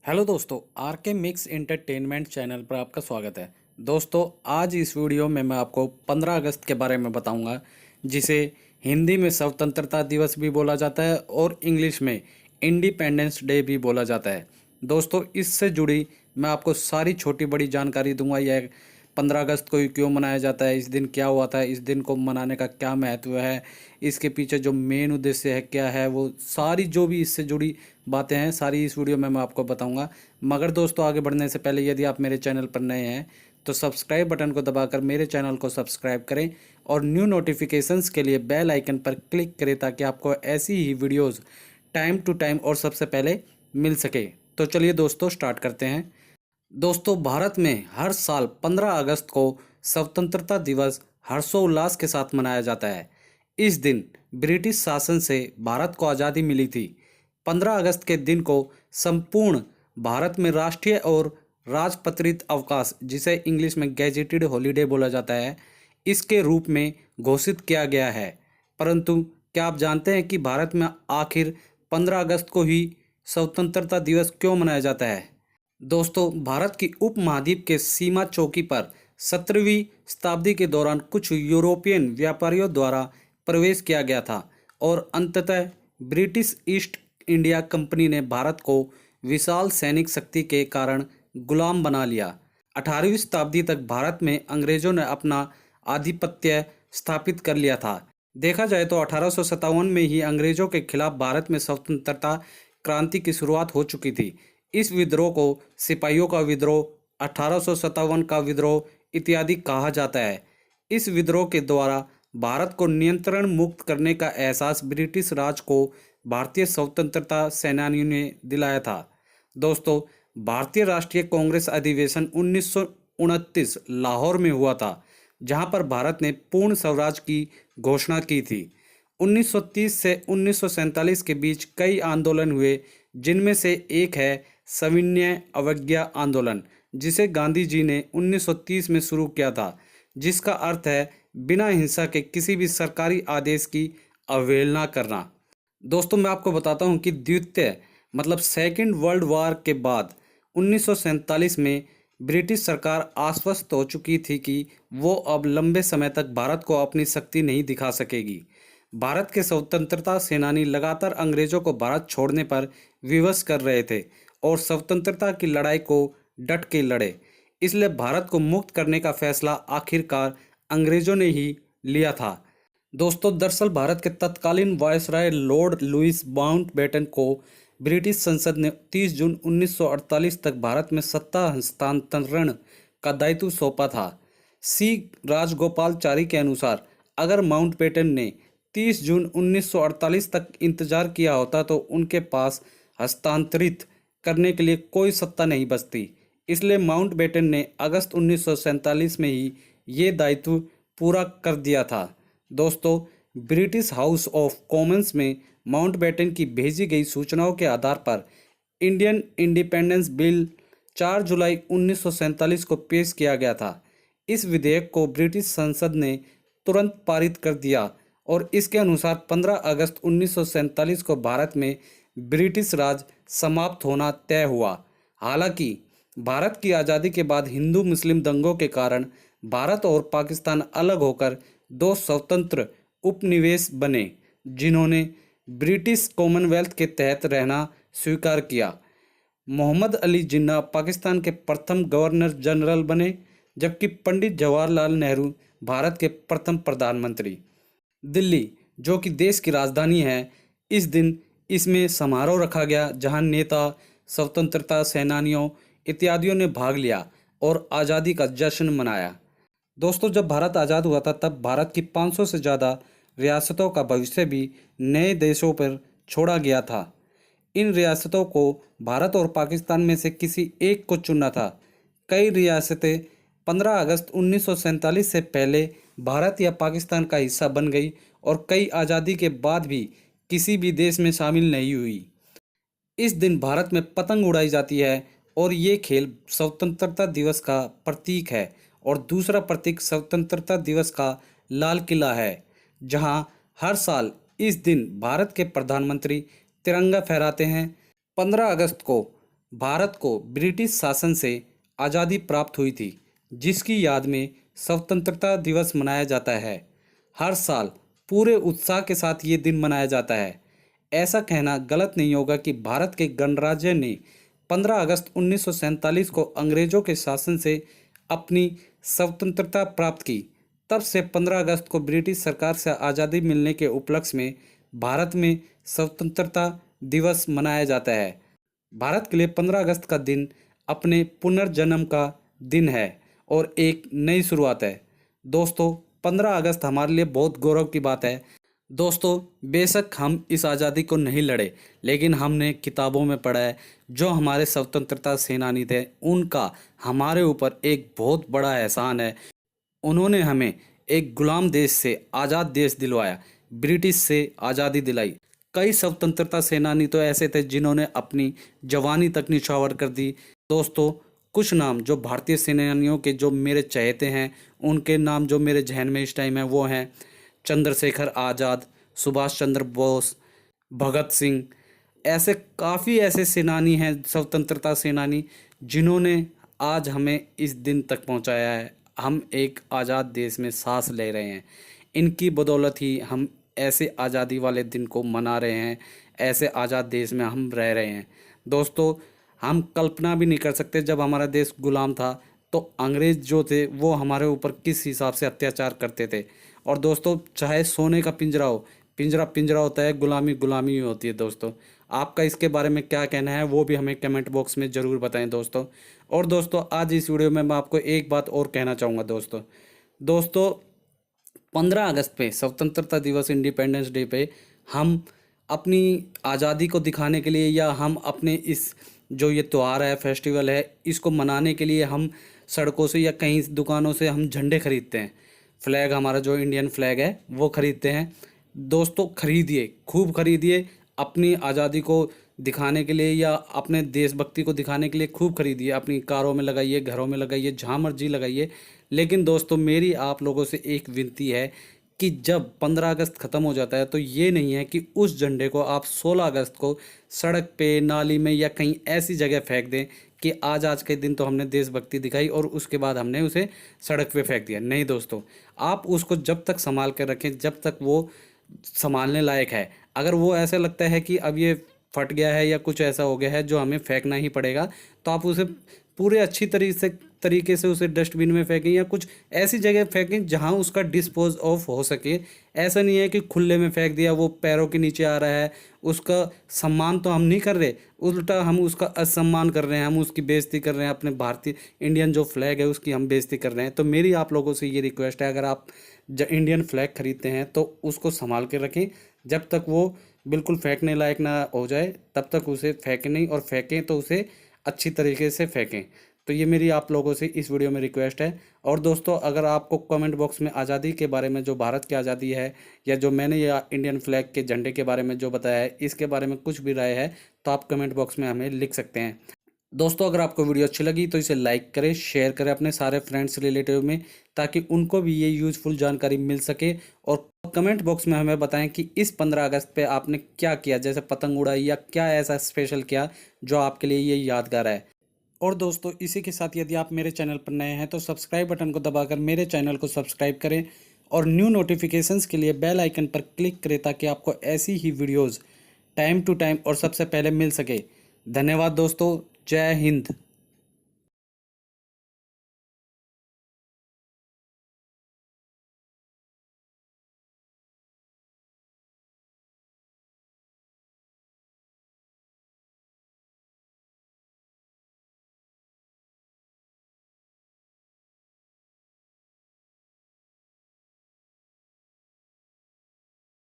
Hello दोस्तों, are के mix entertainment channel पर आपका स्वागत है। दोस्तों, आज इस वीडियो में मैं आपको 15 अगस्त के बारे में बताऊंगा, जिसे हिंदी में स्वतंत्रता दिवस भी बोला जाता है और इंग्लिश में इंडिपेंडेंस डे भी बोला जाता है। दोस्तों, इससे जुड़ी मैं आपको सारी छोटी बड़ी जानकारी दूंगा। यह 15 अगस्त को क्यों मनाया जाता है, इस दिन क्या हुआ था, इस दिन को मनाने का क्या महत्व है, इसके पीछे जो मेन उद्देश्य है क्या है, वो सारी जो भी इससे जुड़ी बातें हैं सारी इस वीडियो में मैं आपको बताऊंगा। मगर दोस्तों, आगे बढ़ने से पहले यदि आप मेरे चैनल पर नए हैं तो सब्सक्राइब बटन को दबाकर मेरे चैनल को सब्सक्राइब करें और न्यू नोटिफिकेशंस के लिए बेल आइकन पर क्लिक करें ताकि आपको ऐसी ही वीडियोज़ टाइम टू टाइम और सबसे पहले मिल सके। तो चलिए दोस्तों, स्टार्ट करते हैं। दोस्तों, भारत में हर साल 15 अगस्त को स्वतंत्रता दिवस हर्षोल्लास के साथ मनाया जाता है। इस दिन ब्रिटिश शासन से भारत को आज़ादी मिली थी। 15 अगस्त के दिन को संपूर्ण भारत में राष्ट्रीय और राजपत्रित अवकाश, जिसे इंग्लिश में गैजेटेड हॉलीडे बोला जाता है, इसके रूप में घोषित किया गया है। परंतु क्या आप जानते हैं कि भारत में आखिर 15 अगस्त को ही स्वतंत्रता दिवस क्यों मनाया जाता है? दोस्तों, भारत की उपमहाद्वीप के सीमा चौकी पर 17वीं शताब्दी के दौरान कुछ यूरोपियन व्यापारियों द्वारा प्रवेश किया गया था और अंततः ब्रिटिश ईस्ट इंडिया कंपनी ने भारत को विशाल सैनिक शक्ति के कारण गुलाम बना लिया। 18वीं शताब्दी तक भारत में अंग्रेजों ने अपना आधिपत्य स्थापित कर लिया था। देखा जाए तो 1857 में ही अंग्रेजों के खिलाफ भारत में स्वतंत्रता क्रांति की शुरुआत हो चुकी थी। इस विद्रोह को सिपाहियों का विद्रोह, 1857 का विद्रोह इत्यादि कहा जाता है। इस विद्रोह के द्वारा भारत को नियंत्रण मुक्त करने का एहसास ब्रिटिश राज को भारतीय स्वतंत्रता सेनानियों ने दिलाया था। दोस्तों, भारतीय राष्ट्रीय कांग्रेस अधिवेशन 1929 लाहौर में हुआ था, जहां पर भारत ने पूर्ण स्वराज की घोषणा की थी। 1930 से 1947 के बीच कई आंदोलन हुए, जिनमें से एक है सविनय अवज्ञा आंदोलन, जिसे गांधी जी ने 1930 में शुरू किया था, जिसका अर्थ है बिना हिंसा के किसी भी सरकारी आदेश की अवहेलना करना। दोस्तों, मैं आपको बताता हूं कि द्वितीय मतलब सेकेंड वर्ल्ड वॉर के बाद 1947 में ब्रिटिश सरकार आश्वस्त हो चुकी थी कि वो अब लंबे समय तक भारत को अपनी शक्ति नहीं दिखा सकेगी। भारत के स्वतंत्रता सेनानी लगातार अंग्रेजों को भारत छोड़ने पर विवश कर रहे थे और स्वतंत्रता की लड़ाई को डट के लड़े। इसलिए भारत को मुक्त करने का फैसला आखिरकार अंग्रेजों ने ही लिया था। दोस्तों, दरअसल भारत के तत्कालीन वायसराय लॉर्ड लुईस माउंटबेटन को ब्रिटिश संसद ने 30 जून 1948 तक भारत में सत्ता हस्तांतरण का दायित्व सौंपा था। सी राजगोपालचारी के अनुसार अगर माउंटबेटन ने 30 जून 1948 तक इंतजार किया होता तो उनके पास हस्तांतरित करने के लिए कोई सत्ता नहीं बचती। इसलिए माउंटबेटन ने अगस्त 1947 में ही ये दायित्व पूरा कर दिया था। दोस्तों, ब्रिटिश हाउस ऑफ कॉमन्स में माउंटबेटन की भेजी गई सूचनाओं के आधार पर इंडियन इंडिपेंडेंस बिल 4 जुलाई 1947 को पेश किया गया था। इस विधेयक को ब्रिटिश संसद ने तुरंत पारित कर दिया और इसके अनुसार 15 अगस्त 1947 को भारत में ब्रिटिश राज समाप्त होना तय हुआ। हालांकि भारत की आज़ादी के बाद हिंदू मुस्लिम दंगों के कारण भारत और पाकिस्तान अलग होकर दो स्वतंत्र उपनिवेश बने, जिन्होंने ब्रिटिश कॉमनवेल्थ के तहत रहना स्वीकार किया। मोहम्मद अली जिन्ना पाकिस्तान के प्रथम गवर्नर जनरल बने, जबकि पंडित जवाहरलाल नेहरू भारत के प्रथम प्रधानमंत्री। दिल्ली, जो कि देश की राजधानी है, इस दिन इसमें समारोह रखा गया जहां नेता, स्वतंत्रता सेनानियों इत्यादियों ने भाग लिया और आज़ादी का जश्न मनाया। दोस्तों, जब भारत आज़ाद हुआ था तब भारत की 500 से ज़्यादा रियासतों का भविष्य भी नए देशों पर छोड़ा गया था। इन रियासतों को भारत और पाकिस्तान में से किसी एक को चुनना था। कई रियासतें 15 अगस्त 1947 से पहले भारत या पाकिस्तान का हिस्सा बन गई और कई आज़ादी के बाद भी किसी भी देश में शामिल नहीं हुई। इस दिन भारत में पतंग उड़ाई जाती है और ये खेल स्वतंत्रता दिवस का प्रतीक है। और दूसरा प्रतीक स्वतंत्रता दिवस का लाल किला है, जहां हर साल इस दिन भारत के प्रधानमंत्री तिरंगा फहराते हैं। 15 अगस्त को भारत को ब्रिटिश शासन से आज़ादी प्राप्त हुई थी, जिसकी याद में स्वतंत्रता दिवस मनाया जाता है। हर साल पूरे उत्साह के साथ ये दिन मनाया जाता है। ऐसा कहना गलत नहीं होगा कि भारत के गणराज्य ने 15 अगस्त 1947 को अंग्रेजों के शासन से अपनी स्वतंत्रता प्राप्त की। तब से 15 अगस्त को ब्रिटिश सरकार से आज़ादी मिलने के उपलक्ष्य में भारत में स्वतंत्रता दिवस मनाया जाता है। भारत के लिए 15 अगस्त का दिन अपने पुनर्जन्म का दिन है और एक नई शुरुआत है। दोस्तों, 15 अगस्त हमारे लिए बहुत गौरव की बात है। दोस्तों, बेशक हम इस आज़ादी को नहीं लड़े, लेकिन हमने किताबों में पढ़ा है जो हमारे स्वतंत्रता सेनानी थे उनका हमारे ऊपर एक बहुत बड़ा एहसान है। उन्होंने हमें एक गुलाम देश से आज़ाद देश दिलवाया, ब्रिटिश से आज़ादी दिलाई। कई स्वतंत्रता सेनानी तो ऐसे थे जिन्होंने अपनी जवानी तक निछावर कर दी। दोस्तों, कुछ नाम जो भारतीय सेनानियों के जो मेरे चहेते हैं, उनके नाम जो मेरे जहन में इस टाइम है वो हैं चंद्रशेखर आज़ाद, सुभाष चंद्र बोस, भगत सिंह। ऐसे काफ़ी ऐसे सेनानी हैं, स्वतंत्रता सेनानी, जिन्होंने आज हमें इस दिन तक पहुंचाया है। हम एक आज़ाद देश में सांस ले रहे हैं। इनकी बदौलत ही हम ऐसे आज़ादी वाले दिन को मना रहे हैं, ऐसे आज़ाद देश में हम रह रहे हैं। दोस्तों, हम कल्पना भी नहीं कर सकते जब हमारा देश गुलाम था तो अंग्रेज़ जो थे वो हमारे ऊपर किस हिसाब से अत्याचार करते थे। और दोस्तों, चाहे सोने का पिंजरा हो, पिंजरा पिंजरा होता है, गुलामी गुलामी ही होती है। दोस्तों, आपका इसके बारे में क्या कहना है वो भी हमें कमेंट बॉक्स में ज़रूर बताएं दोस्तों। और दोस्तों, आज इस वीडियो में मैं आपको एक बात और कहना चाहूँगा दोस्तों 15 अगस्त पे स्वतंत्रता दिवस, इंडिपेंडेंस डे पे हम अपनी आज़ादी को दिखाने के लिए या हम अपने इस जो ये त्यौहार है, फेस्टिवल है, इसको मनाने के लिए हम सड़कों से या कहीं दुकानों से हम झंडे खरीदते हैं। फ्लैग, हमारा जो इंडियन फ्लैग है वो खरीदते हैं। दोस्तों, खरीदिए, खूब खरीदिए। अपनी आज़ादी को दिखाने के लिए या अपने देशभक्ति को दिखाने के लिए खूब खरीदिए। अपनी कारों में लगाइए, घरों में लगाइए, जहाँ मर्जी लगाइए। लेकिन दोस्तों, मेरी आप लोगों से एक विनती है कि जब 15 अगस्त ख़त्म हो जाता है तो ये नहीं है कि उस झंडे को आप 16 अगस्त को सड़क पे, नाली में या कहीं ऐसी जगह फेंक दें कि आज के दिन तो हमने देशभक्ति दिखाई और उसके बाद हमने उसे सड़क पे फेंक दिया। नहीं दोस्तों, आप उसको जब तक संभाल कर रखें जब तक वो संभालने लायक है। अगर वो ऐसा लगता है कि अब ये फट गया है या कुछ ऐसा हो गया है जो हमें फेंकना ही पड़ेगा, तो आप उसे पूरे अच्छी तरीके से उसे डस्टबिन में फेंकें या कुछ ऐसी जगह फेंकें जहां उसका डिस्पोज ऑफ हो सके। ऐसा नहीं है कि खुले में फेंक दिया, वो पैरों के नीचे आ रहा है। उसका सम्मान तो हम नहीं कर रहे, उल्टा हम उसका असम्मान कर रहे हैं, हम उसकी बेइज्जती कर रहे हैं। अपने भारतीय इंडियन जो फ्लैग है उसकी हम बेइज्जती कर रहे हैं। तो मेरी आप लोगों से ये रिक्वेस्ट है, अगर आप इंडियन फ्लैग खरीदते हैं तो उसको संभाल के रखें। जब तक वो बिल्कुल फेंकने लायक ना हो जाए तब तक उसे फेंकें नहीं, और फेंकें तो उसे अच्छी तरीके से फेंकें। तो ये मेरी आप लोगों से इस वीडियो में रिक्वेस्ट है। और दोस्तों, अगर आपको कमेंट बॉक्स में आज़ादी के बारे में, जो भारत की आज़ादी है, या जो मैंने या इंडियन फ्लैग के झंडे के बारे में जो बताया है, इसके बारे में कुछ भी राय है तो आप कमेंट बॉक्स में हमें लिख सकते हैं। दोस्तों, अगर आपको वीडियो अच्छी लगी तो इसे लाइक करें, शेयर करें अपने सारे फ्रेंड्स रिलेटिव में, ताकि उनको भी ये यूज़फुल जानकारी मिल सके। और कमेंट बॉक्स में हमें बताएं कि इस 15 अगस्त पे आपने क्या किया, जैसे पतंग उड़ाई या क्या ऐसा स्पेशल किया जो आपके लिए ये यादगार है। और दोस्तों, इसी के साथ यदि आप मेरे चैनल पर नए हैं तो सब्सक्राइब बटन को दबाकर मेरे चैनल को सब्सक्राइब करें और न्यू नोटिफिकेशंस के लिए बेल आइकन पर क्लिक करें, ताकि आपको ऐसी ही वीडियोज़ टाइम टू टाइम और सबसे पहले मिल सके। धन्यवाद दोस्तों। जय हिंद।